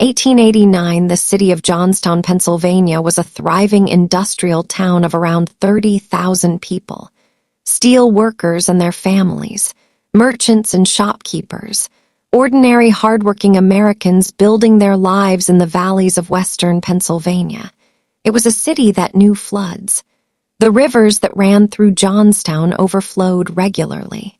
1889, the city of Johnstown, Pennsylvania was a thriving industrial town of around 30,000 people. Steel workers and their families, merchants and shopkeepers, ordinary hardworking Americans building their lives in the valleys of western Pennsylvania. It was a city that knew floods. The rivers that ran through Johnstown overflowed regularly.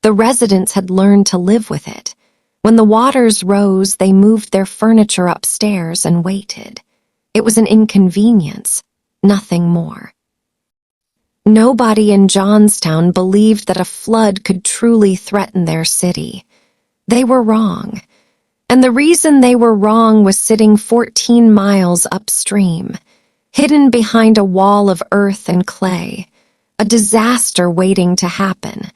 The residents had learned to live with it. When the waters rose, they moved their furniture upstairs and waited. It was an inconvenience, nothing more. Nobody in Johnstown believed that a flood could truly threaten their city. They were wrong. And the reason they were wrong was sitting 14 miles upstream, hidden behind a wall of earth and clay, a disaster waiting to happen,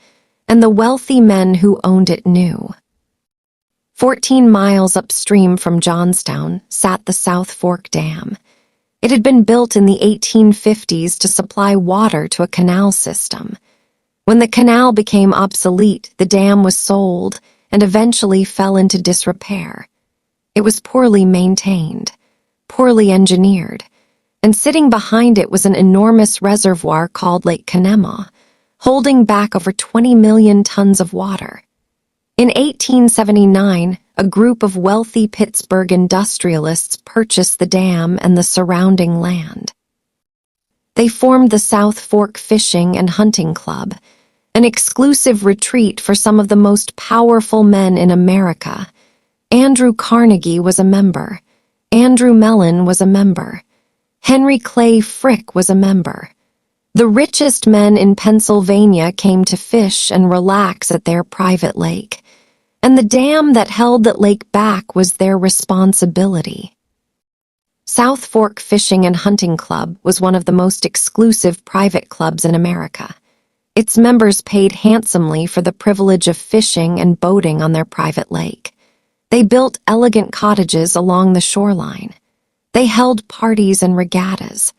and the wealthy men who owned it knew. 14 miles upstream from Johnstown sat the South Fork Dam. It had been built in the 1850s to supply water to a canal system. When the canal became obsolete, the dam was sold and eventually fell into disrepair. It was poorly maintained, poorly engineered, and sitting behind it was an enormous reservoir called Lake Conemaugh, holding back over 20 million tons of water. In 1879, a group of wealthy Pittsburgh industrialists purchased the dam and the surrounding land. They formed the South Fork Fishing and Hunting Club, an exclusive retreat for some of the most powerful men in America. Andrew Carnegie was a member. Andrew Mellon was a member. Henry Clay Frick was a member. The richest men in Pennsylvania came to fish and relax at their private lake, and the dam that held that lake back was their responsibility. South Fork Fishing and Hunting Club was one of the most exclusive private clubs in America. Its members paid handsomely for the privilege of fishing and boating on their private lake. They built elegant cottages along the shoreline. They held parties and regattas.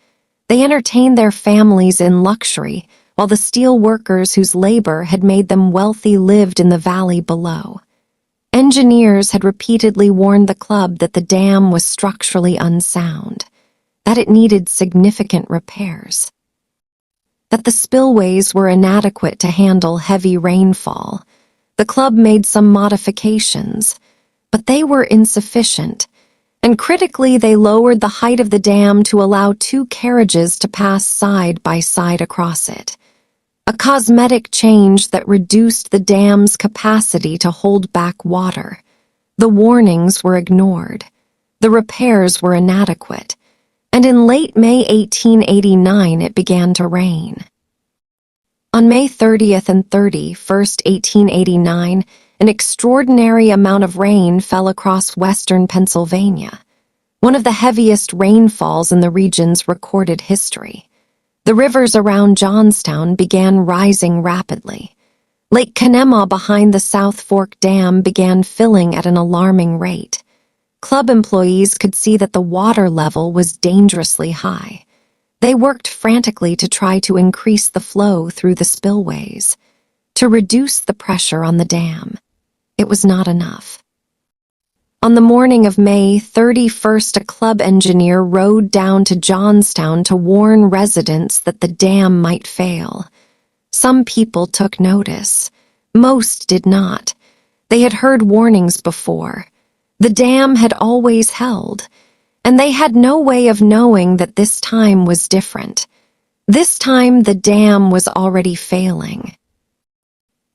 They entertained their families in luxury, while the steel workers whose labor had made them wealthy lived in the valley below. Engineers had repeatedly warned the club that the dam was structurally unsound, that it needed significant repairs, that the spillways were inadequate to handle heavy rainfall. The club made some modifications, but they were insufficient, and critically they lowered the height of the dam to allow 2 carriages to pass side by side across it. A cosmetic change that reduced the dam's capacity to hold back water. The warnings were ignored. The repairs were inadequate. And in late May 1889 it began to rain. On May 30th and 31st, 1889, an extraordinary amount of rain fell across western Pennsylvania, one of the heaviest rainfalls in the region's recorded history. The rivers around Johnstown began rising rapidly. Lake Conemaugh behind the South Fork Dam began filling at an alarming rate. Club employees could see that the water level was dangerously high. They worked frantically to try to increase the flow through the spillways, to reduce the pressure on the dam. It was not enough. On the morning of May 31st, a club engineer rode down to Johnstown to warn residents that the dam might fail. Some people took notice. Most did not. They had heard warnings before. The dam had always held, and they had no way of knowing that this time was different. This time the dam was already failing.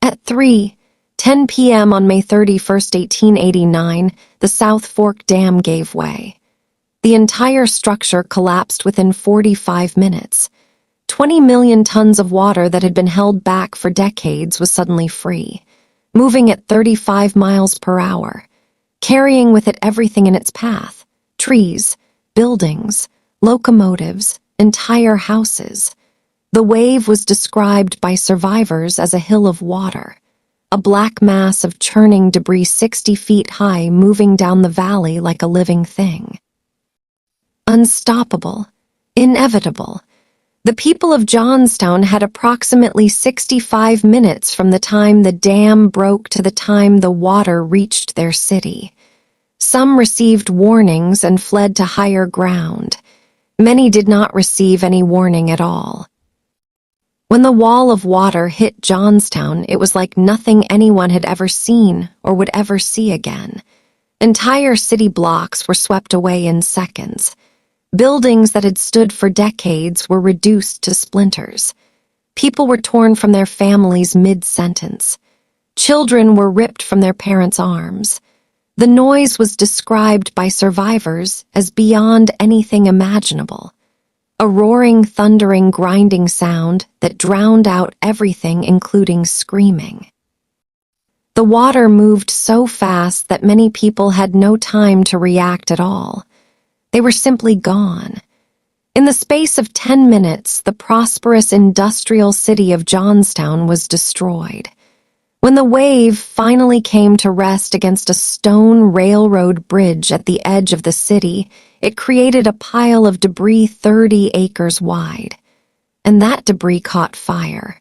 At 3:10 p.m. on May 31st, 1889, the South Fork Dam gave way. The entire structure collapsed within 45 minutes. 20 million tons of water that had been held back for decades was suddenly free, moving at 35 miles per hour, carrying with it everything in its path: trees, buildings, locomotives, entire houses. The wave was described by survivors as a hill of water, a black mass of churning debris 60 feet high moving down the valley like a living thing. Unstoppable, inevitable. The people of Johnstown had approximately 65 minutes from the time the dam broke to the time the water reached their city. Some received warnings and fled to higher ground. Many did not receive any warning at all. When the wall of water hit Johnstown, it was like nothing anyone had ever seen or would ever see again. Entire city blocks were swept away in seconds. Buildings that had stood for decades were reduced to splinters. People were torn from their families mid-sentence. Children were ripped from their parents' arms. The noise was described by survivors as beyond anything imaginable. A roaring, thundering, grinding sound that drowned out everything, including screaming. The water moved so fast that many people had no time to react at all. They were simply gone. In the space of 10 minutes, the prosperous industrial city of Johnstown was destroyed. When the wave finally came to rest against a stone railroad bridge at the edge of the city, it created a pile of debris 30 acres wide. And that debris caught fire.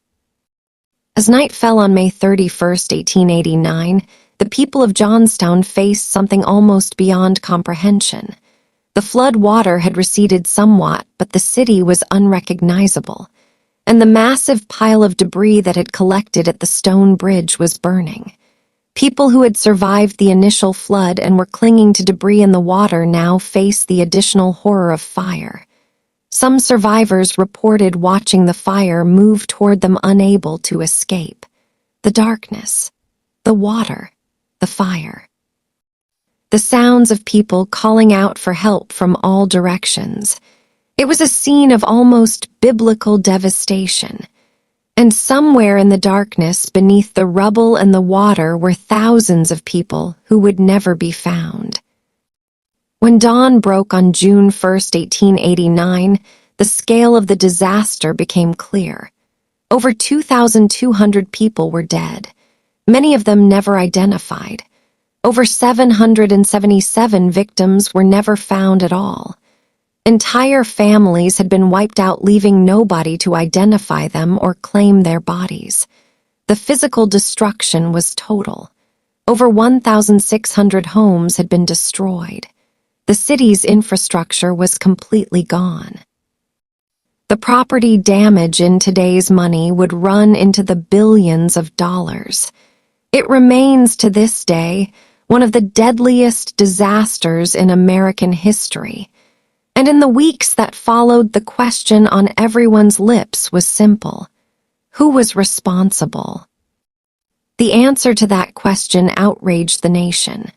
As night fell on May 31st, 1889, the people of Johnstown faced something almost beyond comprehension. The flood water had receded somewhat, but the city was unrecognizable, and the massive pile of debris that had collected at the stone bridge was burning. People who had survived the initial flood and were clinging to debris in the water now faced the additional horror of fire. Some survivors reported watching the fire move toward them, unable to escape. The darkness, the water, the fire. The sounds of people calling out for help from all directions. It was a scene of almost biblical devastation. And somewhere in the darkness, beneath the rubble and the water, were thousands of people who would never be found. When dawn broke on June 1st, 1889, the scale of the disaster became clear. Over 2,200 people were dead, many of them never identified. Over 777 victims were never found at all. Entire families had been wiped out, leaving nobody to identify them or claim their bodies. The physical destruction was total. Over 1,600 homes had been destroyed. The city's infrastructure was completely gone. The property damage in today's money would run into the billions of dollars. It remains to this day one of the deadliest disasters in American history. And in the weeks that followed, the question on everyone's lips was simple: who was responsible? The answer to that question outraged the nation.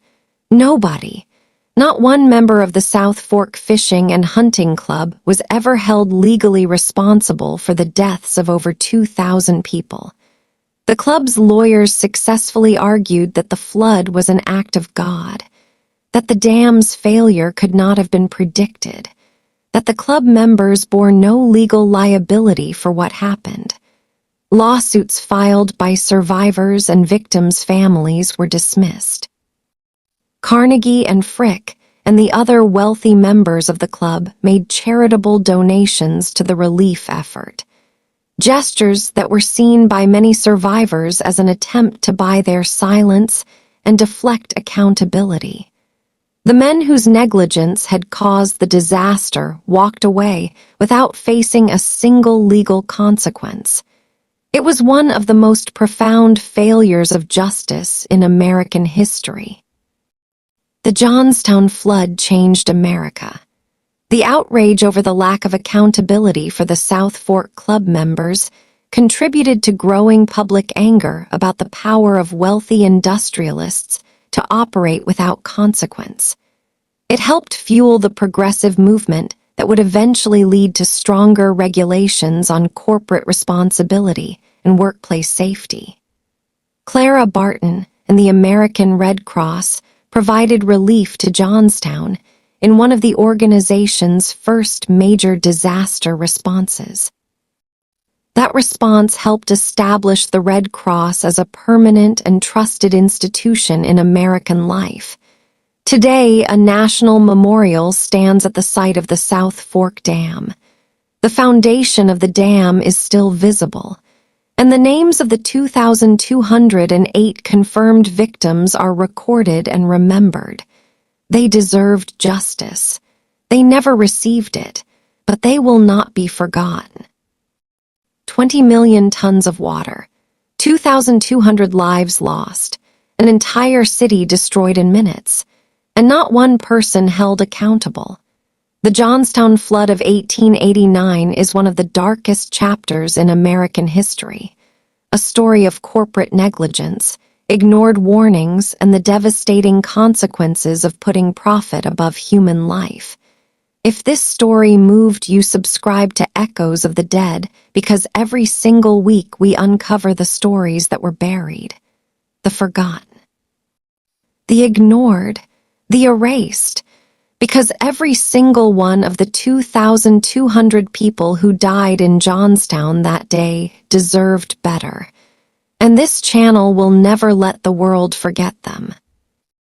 Nobody, not one member of the South Fork Fishing and Hunting Club, was ever held legally responsible for the deaths of over 2,000 people. The club's lawyers successfully argued that the flood was an act of God, that the dam's failure could not have been predicted, that the club members bore no legal liability for what happened. Lawsuits filed by survivors and victims' families were dismissed. Carnegie and Frick and the other wealthy members of the club made charitable donations to the relief effort, gestures that were seen by many survivors as an attempt to buy their silence and deflect accountability. The men whose negligence had caused the disaster walked away without facing a single legal consequence. It was one of the most profound failures of justice in American history. The Johnstown Flood changed America. The outrage over the lack of accountability for the South Fork Club members contributed to growing public anger about the power of wealthy industrialists to operate without consequence. It helped fuel the progressive movement that would eventually lead to stronger regulations on corporate responsibility and workplace safety. Clara Barton and the American Red Cross provided relief to Johnstown in one of the organization's first major disaster responses. That response helped establish the Red Cross as a permanent and trusted institution in American life. Today, a national memorial stands at the site of the South Fork Dam. The foundation of the dam is still visible, and the names of the 2,208 confirmed victims are recorded and remembered. They deserved justice. They never received it, but they will not be forgotten. 20 million tons of water, 2,200 lives lost, an entire city destroyed in minutes, and not one person held accountable. The Johnstown Flood of 1889 is one of the darkest chapters in American history, a story of corporate negligence, ignored warnings, and the devastating consequences of putting profit above human life. If this story moved you, subscribe to Echoes of the Dead, because every single week we uncover the stories that were buried, the forgotten, the ignored, the erased, because every single one of the 2,200 people who died in Johnstown that day deserved better. And this channel will never let the world forget them.